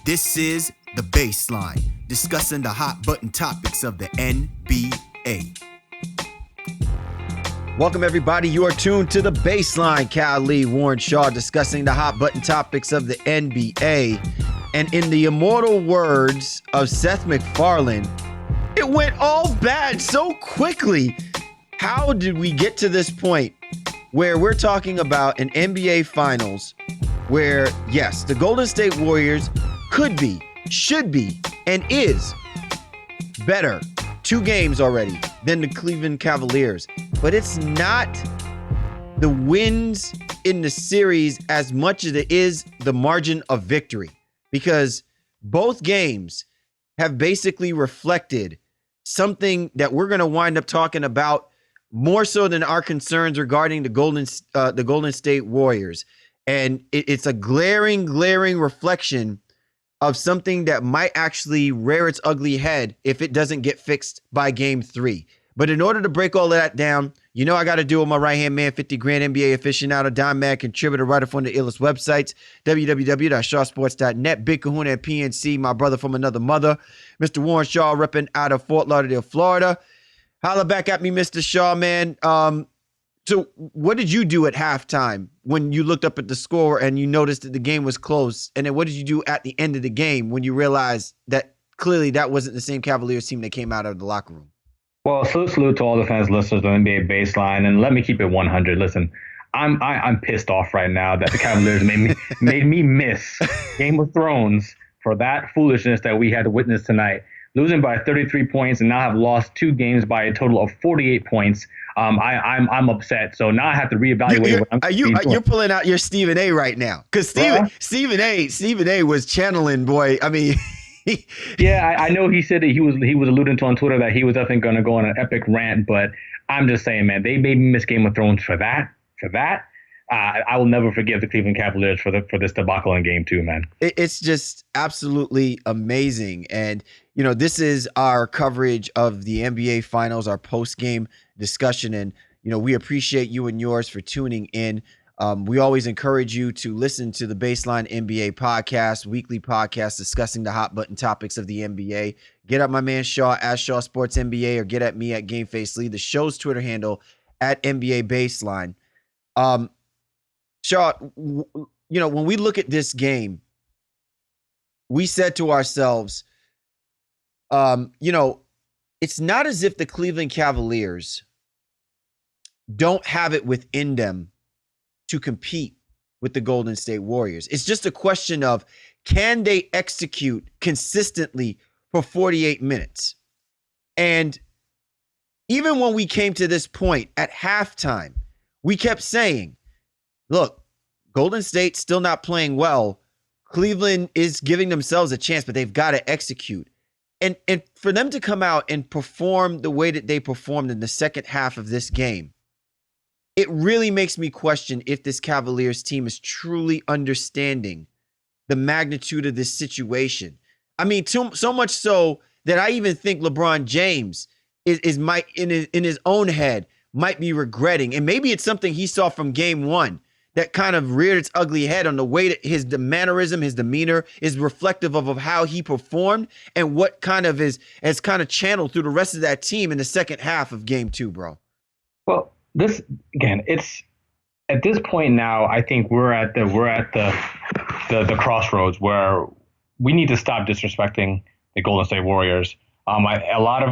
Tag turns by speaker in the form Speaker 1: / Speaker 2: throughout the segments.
Speaker 1: This is The Baseline, discussing the hot button topics of the NBA. Welcome, everybody. You are tuned to The Baseline. Cal Lee, Warren Shaw, discussing the hot button topics of the NBA. And in the immortal words of Seth MacFarlane, it went all bad so quickly. How did we get to this point where we're talking about an NBA Finals where, yes, the Golden State Warriors could be, should be, and is better 2 games already than the Cleveland Cavaliers. But it's not the wins in the series as much as it is the margin of victory, because both games have basically reflected something that we're going to wind up talking about more so than our concerns regarding the Golden State Warriors. And it's a glaring reflection of something that might actually rear its ugly head if it doesn't get fixed by game 3. But in order to break all of that down, you know I got to do with my right-hand man, 50 grand NBA aficionado, Dime Mag contributor, writer from the illest websites, www.shawsports.net, Big Kahuna and PNC, my brother from another mother, Mr. Warren Shaw, repping out of Fort Lauderdale, Florida. Holla back at me, Mr. Shaw, man. So what did you do at halftime when you looked up at the score and you noticed that the game was close? And then what did you do at the end of the game when you realized that clearly that wasn't the same Cavaliers team that came out of the locker room?
Speaker 2: Well, salute to all the fans, listeners of NBA Baseline, and let me keep it 100. Listen, I'm pissed off right now that the Cavaliers made me miss Game of Thrones for that foolishness that we had to witness tonight. Losing by 33 points and now have lost 2 games by a total of 48 points. I'm upset. So now I have to reevaluate what I'm doing.
Speaker 1: You're pulling out your Stephen A right now, because Stephen A was channeling, boy. I mean,
Speaker 2: yeah, I know he said that he was alluding to on Twitter that he was definitely going to go on an epic rant, but I'm just saying, man, they made me miss Game of Thrones for that. I will never forgive the Cleveland Cavaliers for this debacle in Game 2, man.
Speaker 1: It's just absolutely amazing. And, you know, this is our coverage of the NBA Finals, our post-game discussion. And, you know, we appreciate you and yours for tuning in. We always encourage you to listen to the Baseline NBA podcast, weekly podcast discussing the hot button topics of the NBA. Get at my man Shaw at Shaw Sports NBA, or get at me at GameFace Lee, the show's Twitter handle at NBA Baseline. Shaw, you know, when we look at this game, we said to ourselves, you know, it's not as if the Cleveland Cavaliers don't have it within them to compete with the Golden State Warriors. It's just a question of, can they execute consistently for 48 minutes? And even when we came to this point at halftime, we kept saying, look, Golden State's still not playing well. Cleveland is giving themselves a chance, but they've got to execute. And for them to come out and perform the way that they performed in the second half of this game, it really makes me question if this Cavaliers team is truly understanding the magnitude of this situation. I mean, so much so that I even think LeBron James in his own head might be regretting. And maybe it's something he saw from Game 1 that kind of reared its ugly head on the way that his mannerism, his demeanor is reflective of how he performed and what kind of has kind of channeled through the rest of that team in the second half of Game 2, bro.
Speaker 2: Well, this again, it's at this point now, I think we're at the crossroads where we need to stop disrespecting the Golden State Warriors. A lot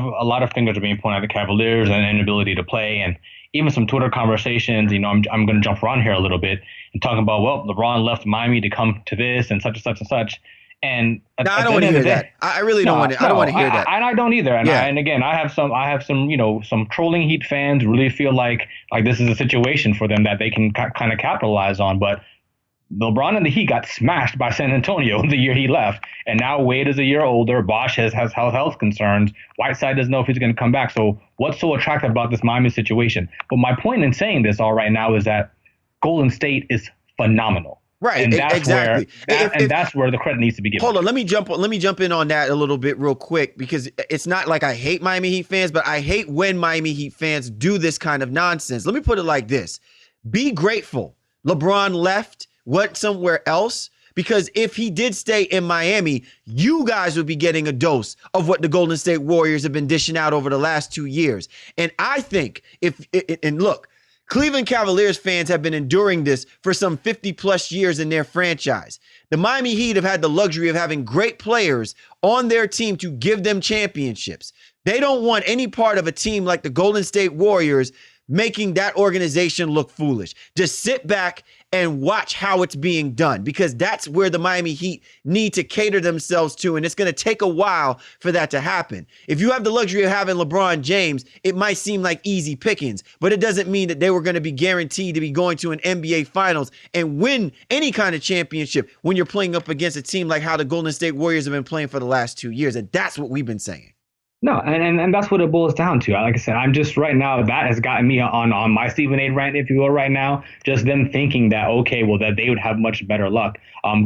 Speaker 2: of fingers are being pointed at the Cavaliers and inability to play, and even some Twitter conversations. You know, I'm going to jump around here a little bit and talking about, well, LeBron left Miami to come to this and such and such and such. And
Speaker 1: no, I don't want to hear that. I really don't want to. I don't want to hear that.
Speaker 2: And I don't either. And,
Speaker 1: yeah.
Speaker 2: And again, I have some, you know, some trolling Heat fans really feel like this is a situation for them that they can kind of capitalize on. But LeBron and the Heat got smashed by San Antonio the year he left. And now Wade is a year older. Bosh has health concerns. Whiteside doesn't know if he's going to come back. So what's so attractive about this Miami situation? But my point in saying this all right now is that Golden State is phenomenal.
Speaker 1: Right,
Speaker 2: and that's
Speaker 1: exactly.
Speaker 2: That's where the credit needs to be given.
Speaker 1: Hold on, let me jump in on that a little bit real quick, because it's not like I hate Miami Heat fans, but I hate when Miami Heat fans do this kind of nonsense. Let me put it like this. Be grateful LeBron left, went somewhere else, Because if he did stay in Miami, you guys would be getting a dose of what the Golden State Warriors have been dishing out over the last 2 years. And I think and look, Cleveland Cavaliers fans have been enduring this for some 50 plus years in their franchise. The Miami Heat have had the luxury of having great players on their team to give them championships. They don't want any part of a team like the Golden State Warriors making that organization look foolish. Just sit back and watch how it's being done, because that's where the Miami Heat need to cater themselves to, and it's going to take a while for that to happen. If you have the luxury of having LeBron James, it might seem like easy pickings, but it doesn't mean that they were going to be guaranteed to be going to an NBA Finals and win any kind of championship when you're playing up against a team like how the Golden State Warriors have been playing for the last 2 years, and that's what we've been saying.
Speaker 2: No, and that's what it boils down to. Like I said, I'm just right now, that has gotten me on my Stephen A. rant, if you will, right now. Just them thinking that, okay, well, that they would have much better luck.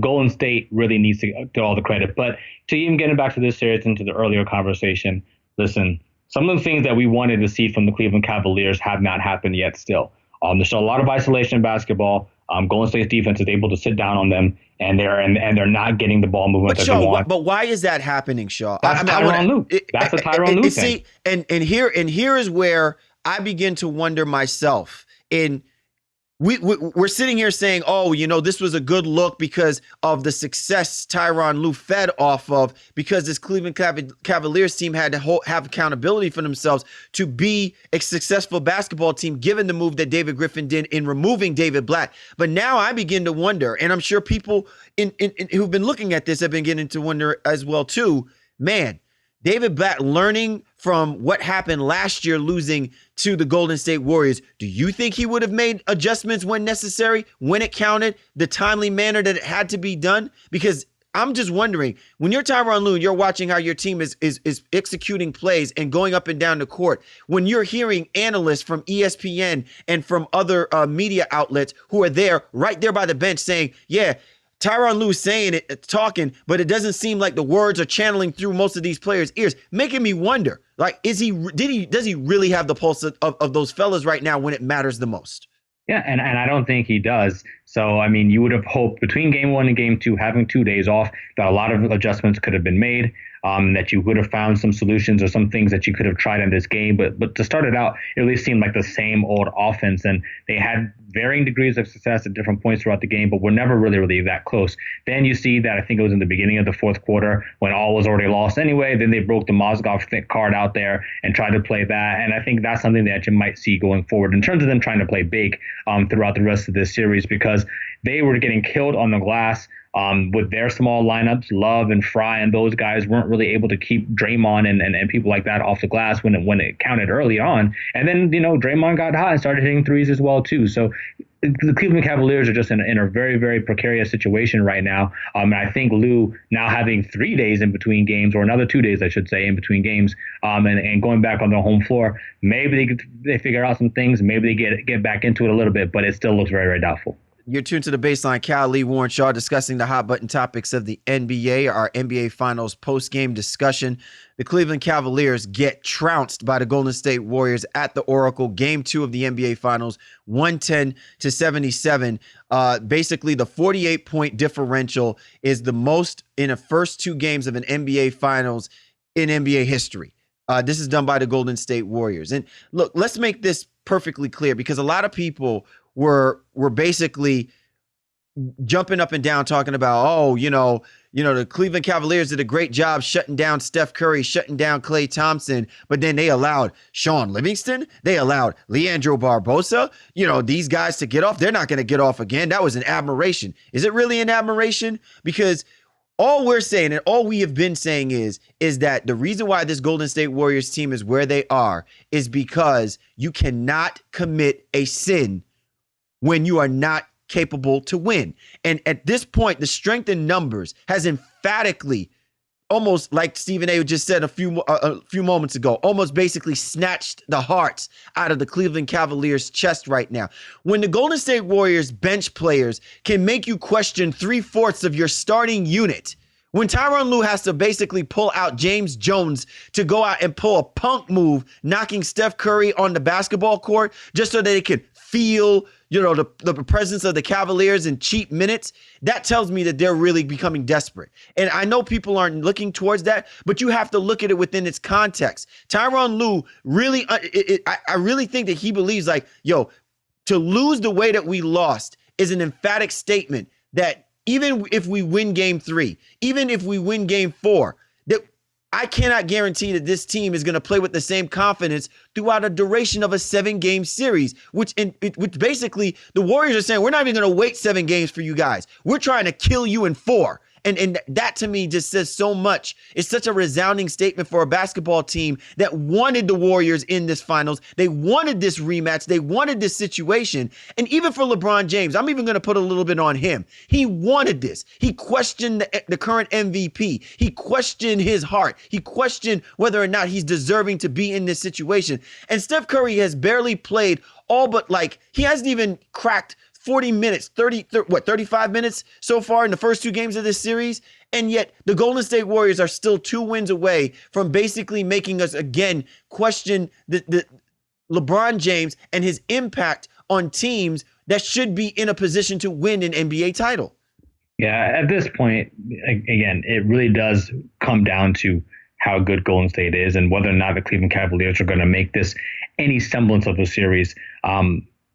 Speaker 2: Golden State really needs to get all the credit. But to even getting back to this series and to the earlier conversation, listen, some of the things that we wanted to see from the Cleveland Cavaliers have not happened yet still. There's still a lot of isolation basketball. Golden State's defense is able to sit down on them, and they're not getting the ball movement that they want.
Speaker 1: But why is that happening, Shaw?
Speaker 2: That's Tyronn Lue. That's a Tyronn Lue thing.
Speaker 1: See, and here is where I begin to wonder myself. We're sitting here saying, oh, this was a good look because of the success Tyronn Lue fed off of, because this Cleveland Cavaliers team had to have accountability for themselves to be a successful basketball team, given the move that David Griffin did in removing David Blatt. But now I begin to wonder, and I'm sure people who've been looking at this have been getting to wonder as well too, man, David Blatt learning from what happened last year, losing to the Golden State Warriors, do you think he would have made adjustments when necessary, when it counted, the timely manner that it had to be done? Because I'm just wondering, when you're Tyronn Lue and you're watching how your team is executing plays and going up and down the court, when you're hearing analysts from ESPN and from other media outlets who are there, right there by the bench saying, yeah, Tyronn Lue saying it, talking, but it doesn't seem like the words are channeling through most of these players' ears, making me wonder, like, does he really have the pulse of those fellas right now when it matters the most?
Speaker 2: Yeah, and I don't think he does. So, I mean, you would have hoped between game 1 and game 2, having 2 days off, that a lot of adjustments could have been made, that you would have found some solutions or some things that you could have tried in this game. But to start it out, it at least seemed like the same old offense. And they had varying degrees of success at different points throughout the game, but were never really that close. Then you see that, I think it was in the beginning of the fourth quarter, when all was already lost anyway. Then they broke the Mozgov card out there and tried to play that. And I think that's something that you might see going forward in terms of them trying to play big throughout the rest of this series, because they were getting killed on the glass with their small lineups. Love and Fry and those guys weren't really able to keep Draymond and people like that off the glass when it counted early on. And then, Draymond got hot and started hitting threes as well, too. So the Cleveland Cavaliers are just in a very, very precarious situation right now. And I think Lue now having 3 days in between games, or another 2 days, I should say, in between games, and going back on their home floor, maybe they figure out some things. Maybe they get back into it a little bit, but it still looks very, very doubtful.
Speaker 1: You're tuned to The Baseline. Cal, Lee, Warren Shaw discussing the hot button topics of the NBA, our NBA Finals post-game discussion. The Cleveland Cavaliers get trounced by the Golden State Warriors at the Oracle. Game 2 of the NBA Finals, 110-77. Basically, the 48-point differential is the most in the first 2 games of an NBA Finals in NBA history. This is done by the Golden State Warriors. And look, let's make this perfectly clear, because a lot of people were basically jumping up and down talking about, the Cleveland Cavaliers did a great job shutting down Steph Curry, shutting down Klay Thompson, but then they allowed Sean Livingston, they allowed Leandro Barbosa, these guys to get off. They're not going to get off again. That was an admiration. Is it really an admiration? Because all we're saying, and all we have been saying is that the reason why this Golden State Warriors team is where they are is because you cannot commit a sin when you are not capable to win. And at this point, the strength in numbers has emphatically, almost like Stephen A. just said a few moments ago, almost basically snatched the hearts out of the Cleveland Cavaliers' chest right now. When the Golden State Warriors bench players can make you question 3/4 of your starting unit, when Tyronn Lue has to basically pull out James Jones to go out and pull a punk move, knocking Steph Curry on the basketball court just so that they can feel the presence of the Cavaliers and cheap minutes, that tells me that they're really becoming desperate. And I know people aren't looking towards that, but you have to look at it within its context. Tyronn Lue really, I really think that he believes like, yo, to lose the way that we lost is an emphatic statement that even if we win game 3, even if we win game 4, that I cannot guarantee that this team is going to play with the same confidence throughout a duration of a 7-game series, which basically the Warriors are saying, we're not even going to wait 7 games for you guys. We're trying to kill you in 4. And that to me just says so much. It's such a resounding statement for a basketball team that wanted the Warriors in this finals. They wanted this rematch. They wanted this situation. And even for LeBron James, I'm even going to put a little bit on him. He wanted this. He questioned the current MVP. He questioned his heart. He questioned whether or not he's deserving to be in this situation. And Steph Curry has barely played all but he hasn't even cracked 40 minutes, 35 minutes so far in the first 2 games of this series. And yet the Golden State Warriors are still 2 wins away from basically making us again question the LeBron James and his impact on teams that should be in a position to win an NBA title.
Speaker 2: Yeah, at this point, again, it really does come down to how good Golden State is and whether or not the Cleveland Cavaliers are going to make this any semblance of a series.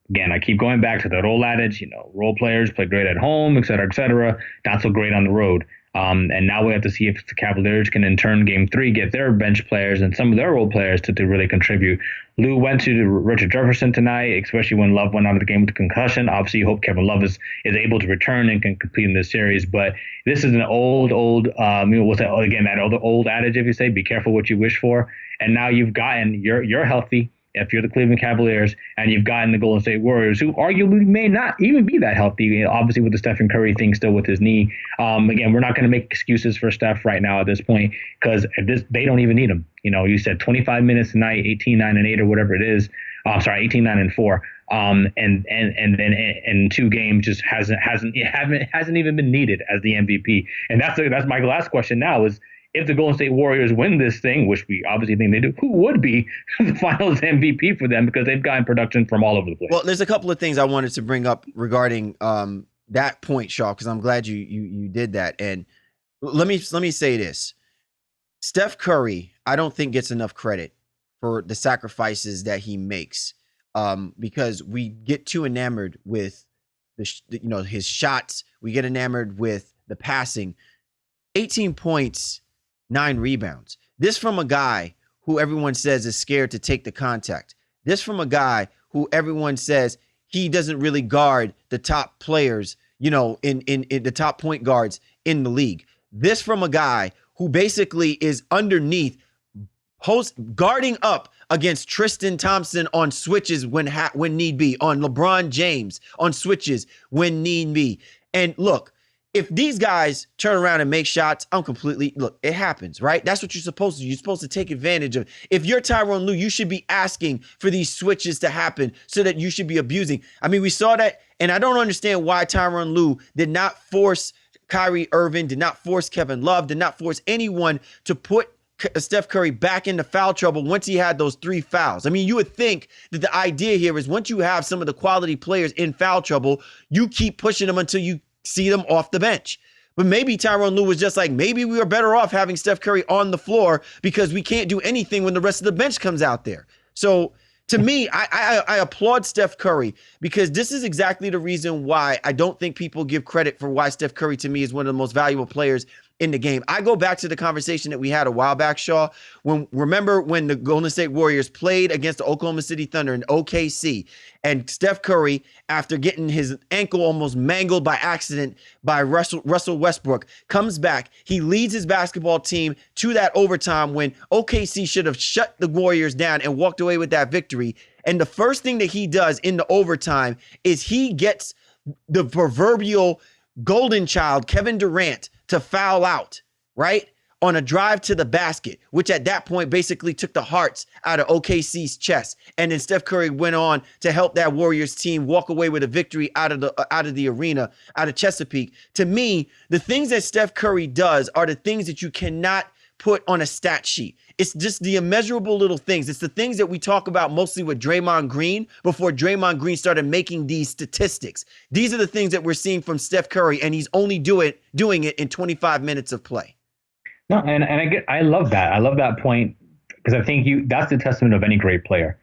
Speaker 2: Again, I keep going back to that old adage, role players play great at home, et cetera, not so great on the road. And now we have to see if the Cavaliers can, in turn, game 3, get their bench players and some of their role players to really contribute. Lou went to Richard Jefferson tonight, especially when Love went out of the game with a concussion. Obviously, you hope Kevin Love is able to return and can compete in this series. But this is an old, that other old adage, if you say, be careful what you wish for. And now you're healthy. If you're the Cleveland Cavaliers and you've gotten the Golden State Warriors, who arguably may not even be that healthy, obviously with the Stephen Curry thing still with his knee. Again, we're not going to make excuses for Steph right now at this point because they don't even need him. You said 25 minutes tonight, 18, 9, and 8 or whatever it is. 18, 9, and 4. And then 2 games just hasn't even been needed as the MVP. And that's my last question now is, if the Golden State Warriors win this thing, which we obviously think they do, who would be the finals MVP for them because they've gotten production from all over the place?
Speaker 1: Well, there's a couple of things I wanted to bring up regarding that point, Shaw, because I'm glad you did that. And let me say this. Steph Curry, I don't think gets enough credit for the sacrifices that he makes because we get too enamored with his shots. We get enamored with the passing. 18 points, 9 rebounds. This from a guy who everyone says is scared to take the contact. This from a guy who everyone says he doesn't really guard the top players, in the top point guards in the league. This from a guy who basically is underneath guarding up against Tristan Thompson on switches when need be, on LeBron James on switches when need be. And look, if these guys turn around and make shots, it happens, right? That's what you're supposed to do. You're supposed to take advantage of. If you're Tyronn Lue, you should be asking for these switches to happen so that you should be abusing. I mean, we saw that, and I don't understand why Tyronn Lue did not force Kyrie Irving, did not force Kevin Love, did not force anyone to put Steph Curry back into foul trouble once he had those 3 fouls. I mean, you would think that the idea here is once you have some of the quality players in foul trouble, you keep pushing them until you see them off the bench. But maybe Tyronn Lue was just like, maybe we are better off having Steph Curry on the floor because we can't do anything when the rest of the bench comes out there. So to me, I applaud Steph Curry because this is exactly the reason why I don't think people give credit for why Steph Curry to me is one of the most valuable players in the game. I go back to the conversation that we had a while back, Shaw, remember when the Golden State Warriors played against the Oklahoma City Thunder in OKC, and Steph Curry, after getting his ankle almost mangled by accident by Russell Westbrook, comes back. He leads his basketball team to that overtime when OKC should have shut the Warriors down and walked away with that victory. And the first thing that he does in the overtime is he gets the proverbial golden child, Kevin Durant, to foul out, right? On a drive to the basket, which at that point basically took the hearts out of OKC's chest. And then Steph Curry went on to help that Warriors team walk away with a victory out of the arena, out of Chesapeake. To me, the things that Steph Curry does are the things that you cannot put on a stat sheet. It's just the immeasurable little things. It's the things that we talk about mostly with Draymond Green before Draymond Green started making these statistics. These are the things that we're seeing from Steph Curry, and he's only doing it in 25 minutes of play.
Speaker 2: No, and I love that. I love that point because I think that's the testament of any great player.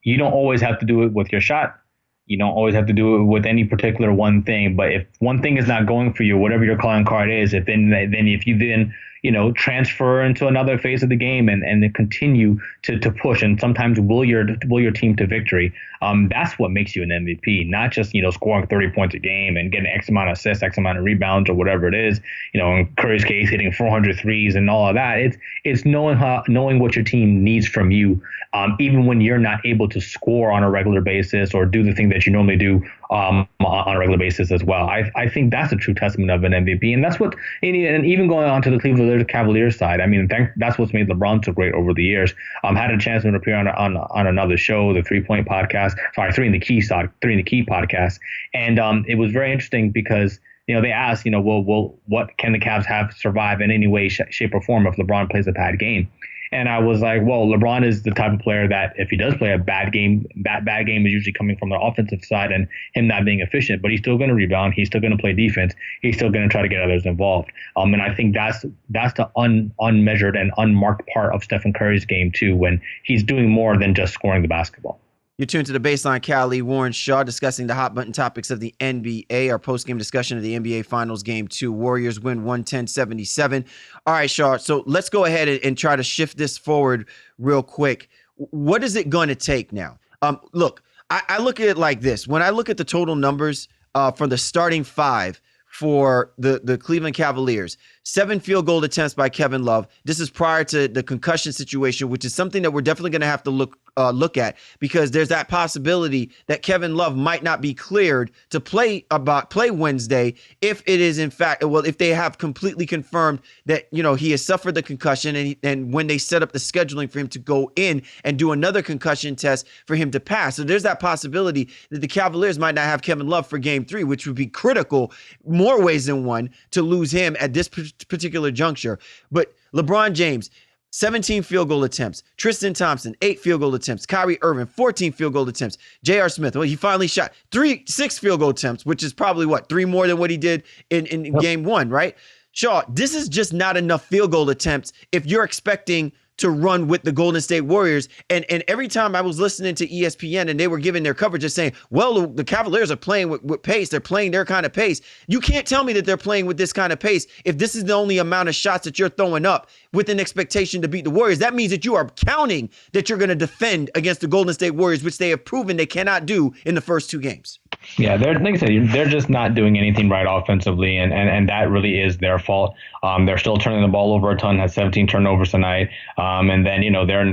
Speaker 2: You don't always have to do it with your shot. You don't always have to do it with any particular one thing. But if one thing is not going for you, whatever your calling card is, if you transfer into another phase of the game and then continue to push and sometimes will your team to victory, that's what makes you an MVP. Not just scoring 30 points a game and getting X amount of assists, X amount of rebounds, or whatever it is. In Curry's case, hitting 400 threes and all of that. It's knowing what your team needs from you, even when you're not able to score on a regular basis or do the thing that you normally do on a regular basis as well. I think that's a true testament of an MVP, and that's what. And even going on to the Cleveland Cavaliers side, I mean, that's what's made LeBron so great over the years. Had a chance to appear on another show, the 3 Point Podcast, 3 in the Key podcast, and it was very interesting because they asked, well, what can the Cavs have survive in any way, shape, or form if LeBron plays a bad game? And I was like, well, LeBron is the type of player that if he does play a bad game, that bad game is usually coming from the offensive side and him not being efficient, but he's still going to rebound. He's still going to play defense. He's still going to try to get others involved. And I think that's the unmeasured and unmarked part of Stephen Curry's game too, when he's doing more than just scoring the basketball.
Speaker 1: You're tuned to the Baseline. Cali, Warren Shaw, discussing the hot button topics of the NBA. Our post-game discussion of the NBA Finals Game 2. Warriors win 110-77. All right, Shaw, so let's go ahead and try to shift this forward real quick. What is it going to take now? Look, I look at it like this. When I look at the total numbers for the starting five for the Cleveland Cavaliers, 7 field goal attempts by Kevin Love. This is prior to the concussion situation, which is something that we're definitely going to have to look at, because there's that possibility that Kevin Love might not be cleared to play Wednesday if it is in fact, well, if they have completely confirmed that he has suffered the concussion, and when they set up the scheduling for him to go in and do another concussion test for him to pass. So there's that possibility that the Cavaliers might not have Kevin Love for Game 3, which would be critical more ways than one to lose him at this particular juncture. But LeBron James, 17 field goal attempts. Tristan Thompson, 8 field goal attempts. Kyrie Irving, 14 field goal attempts. J.R. Smith, well, he finally shot 6 field goal attempts, which is probably 3 more than what he did in Game 1, right? Shaw, this is just not enough field goal attempts if you're expecting to run with the Golden State Warriors. And every time I was listening to ESPN and they were giving their coverage, just saying, well, the Cavaliers are playing with pace. They're playing their kind of pace. You can't tell me that they're playing with this kind of pace if this is the only amount of shots that you're throwing up with an expectation to beat the Warriors. That means that you are counting that you're going to defend against the Golden State Warriors, which they have proven they cannot do in the first 2 games.
Speaker 2: Yeah, like I said, they're just not doing anything right offensively, and that really is their fault. They're still turning the ball over a ton, had 17 turnovers tonight, and then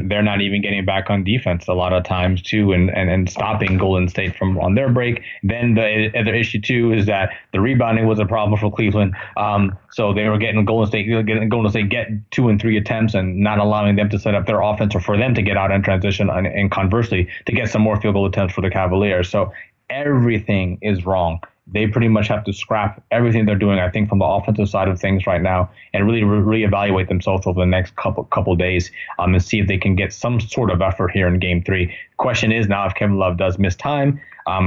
Speaker 2: they're not even getting back on defense a lot of times too, and stopping Golden State from on their break. Then the other issue too is that the rebounding was a problem for Cleveland. So they were getting Golden State get 2 and 3 attempts and not allowing them to set up their offense or for them to get out in transition, and conversely to get some more field goal attempts for the Cavaliers. So everything is wrong. They pretty much have to scrap everything they're doing, I think, from the offensive side of things right now, and really reevaluate themselves over the next couple days, and see if they can get some sort of effort here in Game 3. Question is now, if Kevin Love does miss time,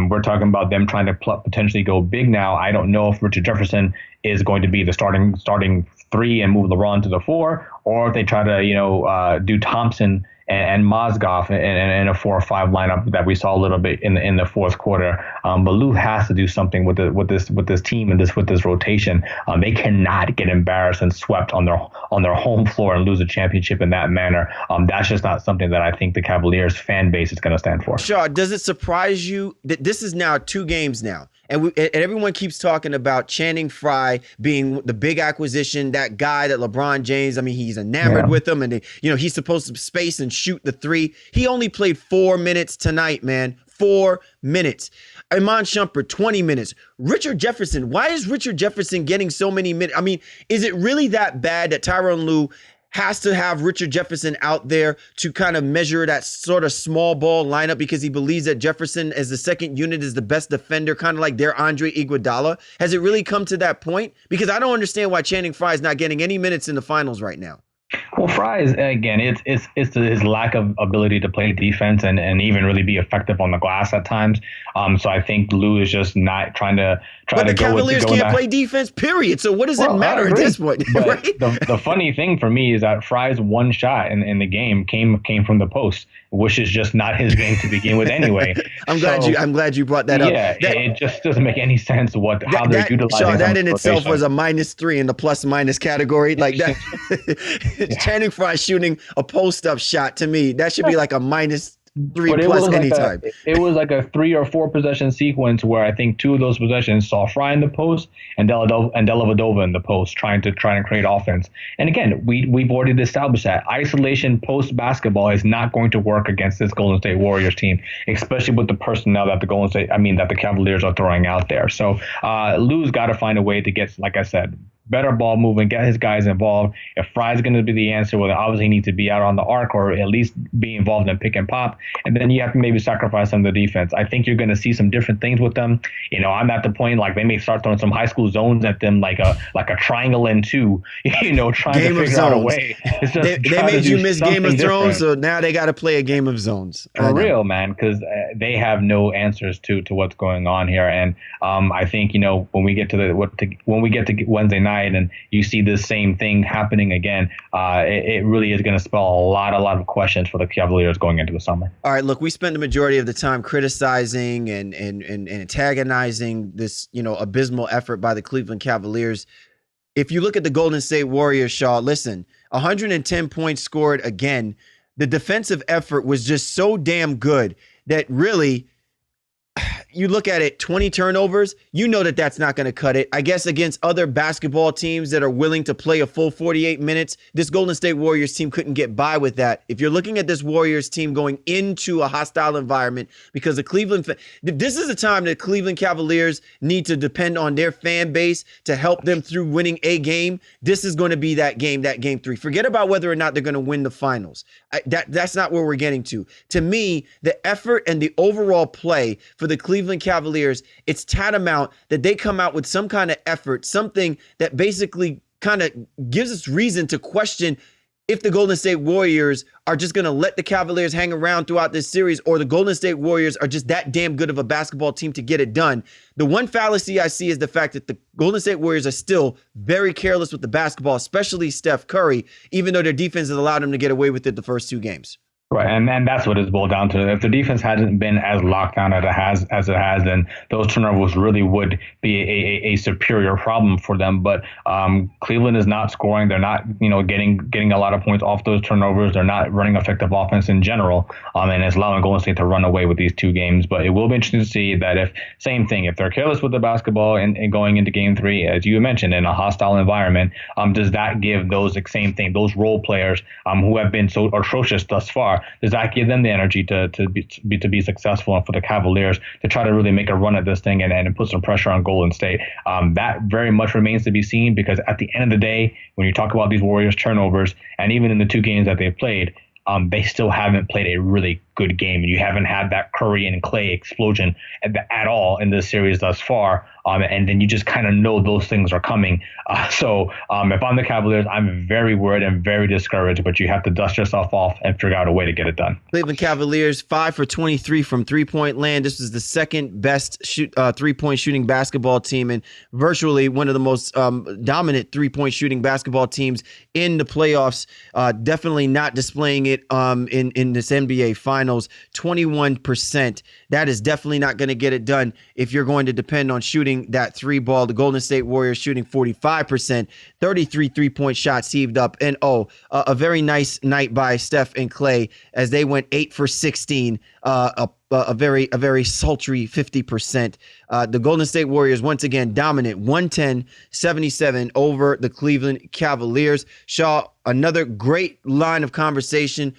Speaker 2: we're talking about them trying to potentially go big now. I don't know if Richard Jefferson is going to be the starting 3 and move LeBron to the 4, or if they try to do Thompson and Mozgov in a 4 or 5 lineup that we saw a little bit in the fourth quarter. But Lou has to do something with this team and with this rotation. They cannot get embarrassed and swept on their home floor and lose a championship in that manner. That's just not something that I think the Cavaliers fan base is going to stand for.
Speaker 1: Shaw, does it surprise you that this is now 2 games now? And everyone keeps talking about Channing Frye being the big acquisition, that guy that LeBron James, I mean, he's enamored with him, and he's supposed to space and shoot the 3. He only played 4 minutes tonight, man. 4 minutes. Iman Shumpert, 20 minutes. Richard Jefferson, why is Richard Jefferson getting so many minutes? I mean, is it really that bad that Tyronn Lue has to have Richard Jefferson out there to kind of measure that sort of small ball lineup because he believes that Jefferson as the second unit is the best defender, kind of like their Andre Iguodala? Has it really come to that point? Because I don't understand why Channing Frye is not getting any minutes in the finals right now.
Speaker 2: Well, Fry's again, it's his lack of ability to play defense and even really be effective on the glass at times. So I think Lou is just not try
Speaker 1: But
Speaker 2: to
Speaker 1: the
Speaker 2: go
Speaker 1: Cavaliers
Speaker 2: with
Speaker 1: can't play defense, period. So what does it
Speaker 2: Well, I
Speaker 1: matter at
Speaker 2: agree.
Speaker 1: this point,
Speaker 2: But
Speaker 1: right?
Speaker 2: the funny thing for me is that Fry's one shot in the game came from the post, which is just not his game to begin with anyway. So
Speaker 1: I'm glad you brought that up.
Speaker 2: yeah, it just doesn't make any sense how they're
Speaker 1: Shaw,
Speaker 2: utilizing some
Speaker 1: that
Speaker 2: of
Speaker 1: in
Speaker 2: the
Speaker 1: itself was
Speaker 2: rotation.
Speaker 1: a -3 in the plus minus category. Like that,
Speaker 2: Yeah.
Speaker 1: Channing Frye shooting a post up shot, to me, that should be like a -3
Speaker 2: But
Speaker 1: plus anytime.
Speaker 2: it was like a 3 or 4 possession sequence where I think 2 of those possessions saw Fry in the post and Dellavedova in the post trying to create offense. And again, we've already established that isolation post basketball is not going to work against this Golden State Warriors team, especially with the personnel that the Cavaliers are throwing out there. So Lou's got to find a way to get, like I said, better ball movement, get his guys involved. If Fry's going to be the answer, well, then obviously he needs to be out on the arc or at least be involved in pick and pop. And then you have to maybe sacrifice some of the defense. I think you're going to see some different things with them. I'm at the point like they may start throwing some high school zones at them, like a triangle and two. Trying
Speaker 1: Game
Speaker 2: to
Speaker 1: of
Speaker 2: figure out a
Speaker 1: zones.
Speaker 2: way.
Speaker 1: They made you miss Game of Thrones, so now they got to play a Game of Zones.
Speaker 2: For real, man, because they have no answers to what's going on here. And I think when we get to Wednesday night and you see the same thing happening again, it really is going to spell a lot of questions for the Cavaliers going into the summer.
Speaker 1: All right, look, we spent the majority of the time criticizing and antagonizing this, abysmal effort by the Cleveland Cavaliers. If you look at the Golden State Warriors, Shaw, listen, 110 points scored again. The defensive effort was just so damn good that really, you look at it, 20 turnovers, that's not going to cut it. I guess against other basketball teams that are willing to play a full 48 minutes, this Golden State Warriors team couldn't get by with that. If you're looking at this Warriors team going into a hostile environment, because this is a time that Cleveland Cavaliers need to depend on their fan base to help them through winning a game. This is going to be that game 3. Forget about whether or not they're going to win the finals. That's not where we're getting to. To me, the effort and the overall play for the Cleveland Cavaliers, it's tantamount that they come out with some kind of effort, something that basically kind of gives us reason to question if the Golden State Warriors are just going to let the Cavaliers hang around throughout this series, or the Golden State Warriors are just that damn good of a basketball team to get it done. The one fallacy I see is the fact that the Golden State Warriors are still very careless with the basketball, especially Steph Curry, even though their defense has allowed them to get away with it the first 2 games.
Speaker 2: Right, and that's what it's boiled down to. If the defense hadn't been as locked down as it has, then those turnovers really would be a superior problem for them. But Cleveland is not scoring. They're not, getting a lot of points off those turnovers. They're not running effective offense in general, and it's allowing Golden State to run away with these 2 games. But it will be interesting to see that if they're careless with the basketball and going into Game 3, as you mentioned, in a hostile environment, does that give those role players who have been so atrocious thus far? Does that give them the energy to be successful, and for the Cavaliers to try to really make a run at this thing and put some pressure on Golden State? That very much remains to be seen, because at the end of the day, when you talk about these Warriors turnovers, and even in the 2 games that they've played, they still haven't played a really good game, and you haven't had that Curry and Clay explosion at all in this series thus far. And then you just kind of know those things are coming. So if I'm the Cavaliers, I'm very worried and very discouraged, but you have to dust yourself off and figure out a way to get it done.
Speaker 1: Cleveland Cavaliers 5 for 23 from 3-point land. This was the second best 3-point shooting basketball team, and virtually one of the most dominant 3-point shooting basketball teams in the playoffs. Definitely not displaying it in this NBA Finals. 21%. That is definitely not going to get it done if you're going to depend on shooting that 3 ball. The Golden State Warriors shooting 45%, 33 3-point shots heaved up, and a very nice night by Steph and Clay as they went 8 for 16, a very sultry 50%. The Golden State Warriors once again dominant, 110-77 over the Cleveland Cavaliers. Shaw, another great line of conversation,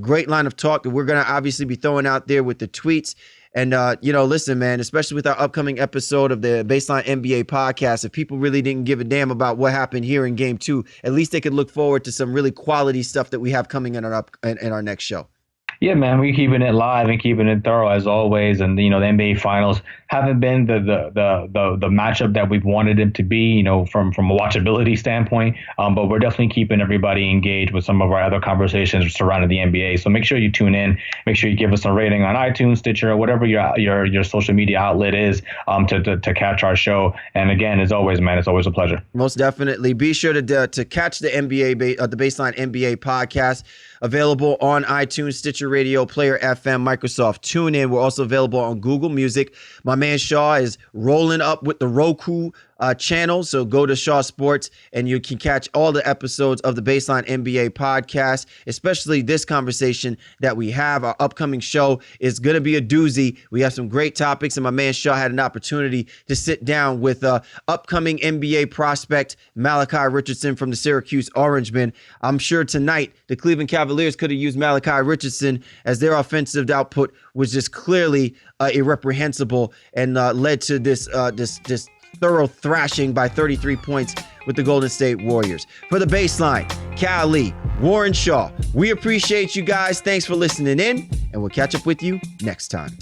Speaker 1: great line of talk that we're going to obviously be throwing out there with the tweets. And, listen, man, especially with our upcoming episode of the Baseline NBA podcast, if people really didn't give a damn about what happened here in Game 2, at least they could look forward to some really quality stuff that we have coming in our next show.
Speaker 2: Yeah, man, we're keeping it live and keeping it thorough as always. And, the NBA Finals haven't been the matchup that we've wanted them to be, from a watchability standpoint. But we're definitely keeping everybody engaged with some of our other conversations surrounding the NBA. So make sure you tune in. Make sure you give us a rating on iTunes, Stitcher, or whatever your social media outlet is, to catch our show. And again, as always, man, it's always a pleasure.
Speaker 1: Most definitely. Be sure to catch the the Baseline NBA podcast, available on iTunes, Stitcher Radio, Player FM, Microsoft TuneIn. We're also available on Google Music. My man Shaw is rolling up with the Roku channel, so go to Shaw Sports and you can catch all the episodes of the Baseline NBA podcast, especially this conversation that we have. Our upcoming show is going to be a doozy. We have some great topics, and my man Shaw had an opportunity to sit down with upcoming NBA prospect Malachi Richardson from the Syracuse Orangemen. I'm sure tonight the Cleveland Cavaliers could have used Malachi Richardson, as their offensive output was just clearly irreprehensible and led to this thorough thrashing by 33 points with the Golden State Warriors. For the Baseline, Cal Lee, Warren Shaw, we appreciate you guys. Thanks for listening in, and we'll catch up with you next time.